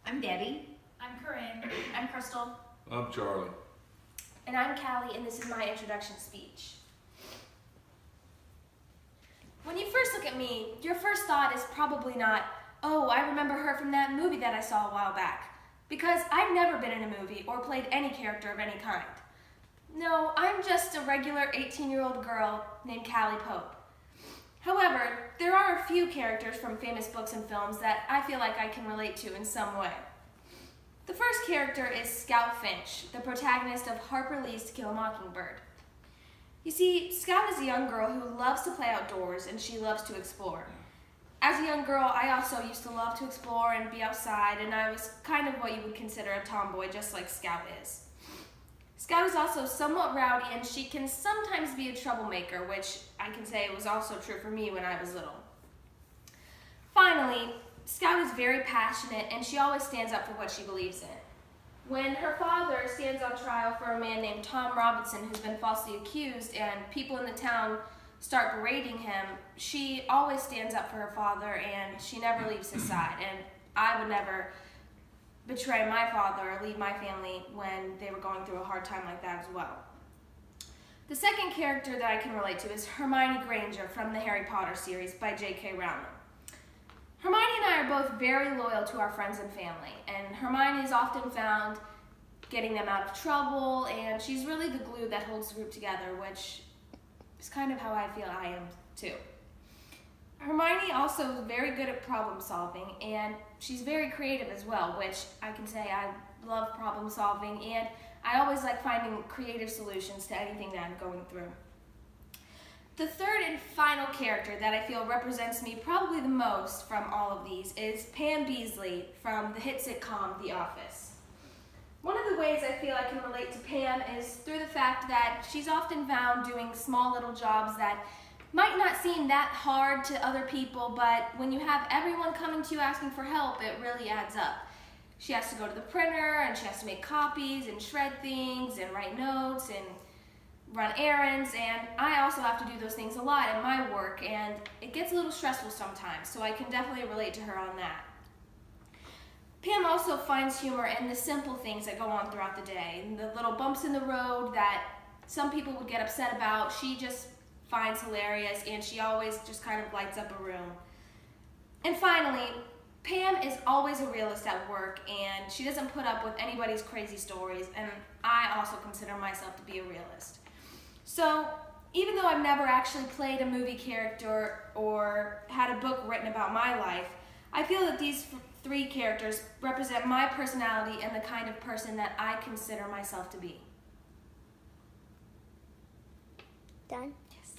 I'm Debbie. I'm Corinne. I'm Crystal. I'm Charlie. And I'm Callie, and this is my introduction speech. When you first look at me, your first thought is probably not, oh, I remember her from that movie that I saw a while back. Because I've never been in a movie or played any character of any kind. No, I'm just a regular 18-year-old girl named Callie Pope. However, there are a few characters from famous books and films that I feel like I can relate to in some way. The first character is Scout Finch, the protagonist of Harper Lee's To Kill a Mockingbird. You see, Scout is a young girl who loves to play outdoors and she loves to explore. As a young girl, I also used to love to explore and be outside, and I was kind of what you would consider a tomboy, just like Scout is. Scout is also somewhat rowdy, and she can sometimes be a troublemaker, which I can say was also true for me when I was little. Finally, Scout is very passionate, and she always stands up for what she believes in. When her father stands on trial for a man named Tom Robinson who's been falsely accused, and people in the town start berating him, she always stands up for her father, and she never leaves his side. And I would never betray my father or leave my family when they were going through a hard time like that as well. The second character that I can relate to is Hermione Granger from the Harry Potter series by J.K. Rowling. Hermione and I are both very loyal to our friends and family, and Hermione is often found getting them out of trouble, and she's really the glue that holds the group together, which is kind of how I feel I am too. Hermione also is very good at problem solving, and she's very creative as well, which I can say I love problem solving, and I always like finding creative solutions to anything that I'm going through. The third and final character that I feel represents me probably the most from all of these is Pam Beesly from the hit sitcom The Office. One of the ways I feel I can relate to Pam is through the fact that she's often found doing small little jobs that might not seem that hard to other people, but when you have everyone coming to you asking for help, it really adds up. She has to go to the printer, and she has to make copies and shred things and write notes and run errands, and I also have to do those things a lot in my work, and it gets a little stressful sometimes, so I can definitely relate to her on that. Pam also finds humor in the simple things that go on throughout the day, and the little bumps in the road that some people would get upset about, she just finds hilarious, and she always just kind of lights up a room. And finally, Pam is always a realist at work, and she doesn't put up with anybody's crazy stories, and I also consider myself to be a realist. So, even though I've never actually played a movie character or had a book written about my life, I feel that these three characters represent my personality and the kind of person that I consider myself to be. Done? Yes.